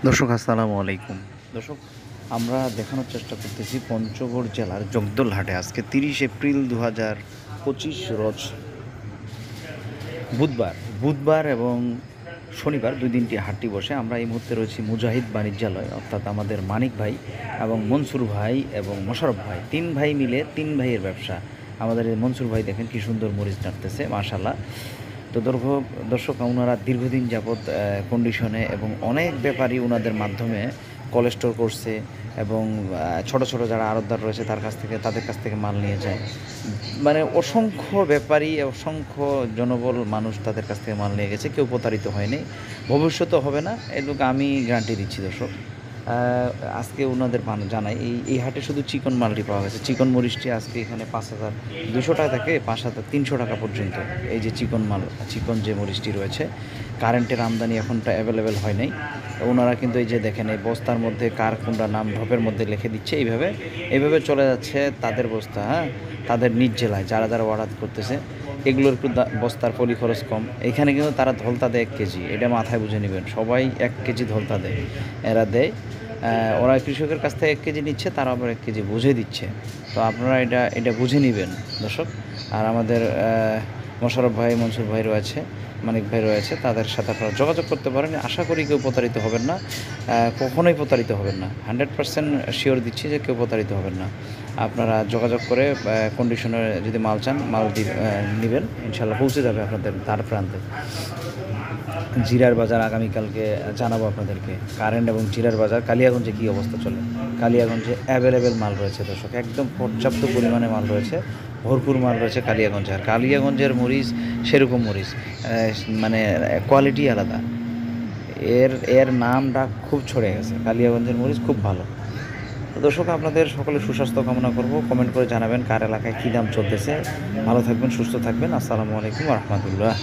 দর্শক আসসালামু আলাইকুম। দর্শক, আমরা দেখানোর চেষ্টা করতেছি পঞ্চগড় জেলার জগদলহাটে আজকে 30 এপ্রিল 2025 রোজ বুধবার এবং শনিবার দুই দিনটি হাটটি বসে। আমরা এই মুহূর্তে রয়েছি মুজাহিদ বাণিজ্যালয়, অর্থাৎ আমাদের মানিক ভাই এবং মনসুর ভাই এবং মোশাররফ ভাই, তিন ভাই মিলে তিন ভাইয়ের ব্যবসা। আমাদের এই মনসুর ভাই দেখেন কি সুন্দর মরিচ নাড়তেছে, মাশাল্লাহ। তো দর্শক, ওনারা দীর্ঘদিন যাবৎ কন্ডিশনে এবং অনেক ব্যাপারী ওনাদের মাধ্যমে কোলেস্টোর করছে এবং ছোট ছোট যারা আড়তদার রয়েছে তাদের কাছ থেকে মাল নিয়ে যায়। মানে অসংখ্য ব্যাপারী, অসংখ্য জনবল মানুষ তাদের কাছ থেকে মাল নিয়ে গেছে, কেউ প্রতারিত হয়নি, ভবিষ্যতেও হবে না, এটুকু আমি গ্যারান্টি দিচ্ছি। দর্শক, আজকে ওনাদের জানাই এই হাটে শুধু চিকন মালটি পাওয়া গেছে। চিকন মরিচটি আজকে এখানে 5,200 টাকা থেকে 5,300 টাকা পর্যন্ত। এই যে চিকন যে মরিচটি রয়েছে, কারেন্টের আমদানি এখনটা অ্যাভেলেবেল হয় নাই। ওনারা কিন্তু এই যে দেখেন, এই বস্তার মধ্যে কার কোনটা নাম ঢপের মধ্যে লিখে দিচ্ছে, এইভাবে চলে যাচ্ছে তাদের বস্তা। হ্যাঁ, তাদের নিজ জেলায় যারা অর্ডার করতেছে, এগুলোর একটু বস্তার পলি খরচ কম। এখানে কিন্তু তারা ধলতা দেয় 1 কেজি, এটা মাথায় বুঝে নেবেন। সবাই 1 কেজি ধলতা দেয়, এরা দেয়। ওরা কৃষকের কাছ থেকে 1 কেজি নিচ্ছে, তারা আবার 1 কেজি বুঝে দিচ্ছে। তো আপনারা এটা বুঝে নেবেন দর্শক। আর আমাদের মোশাররফ ভাই, মনসুর ভাই রয়েছে, মানিক ভাই রয়েছে, তাদের সাথে আপনারা যোগাযোগ করতে পারেন। আশা করি কেউ প্রতারিত হবেন না, কখনোই প্রতারিত হবেন না। 100% শিওর দিচ্ছি যে কেউ প্রতারিত হবেন না। আপনারা যোগাযোগ করে কন্ডিশনে যদি মাল চান, নেবেন, ইনশাল্লাহ পৌঁছে যাবে আপনাদের দ্বার প্রান্তে। জিরার বাজার আগামীকালকে জানাবো আপনাদেরকে। কারেন্ট এবং জিরার বাজার কালিয়াগঞ্জে কী অবস্থা চলে। কালিয়াগঞ্জে অ্যাভেলেবেল মাল রয়েছে দর্শক, একদম পর্যাপ্ত পরিমাণে মাল রয়েছে, ভরপুর মাল রয়েছে কালিয়াগঞ্জে। আর কালিয়াগঞ্জের মরিচ সেরকম মরিচ, মানে কোয়ালিটি আলাদা। এর নাম ডাক খুব ছড়ে গেছে, কালিয়াগঞ্জের মরিচ খুব ভালো। তো দর্শক, আপনাদের সকলে সুস্বাস্থ্য কামনা করব। কমেন্ট করে জানাবেন কার এলাকায় কী দাম চলতেছে। ভালো থাকবেন, সুস্থ থাকবেন। আসসালামু আলাইকুম ওয়া রাহমাতুল্লাহ।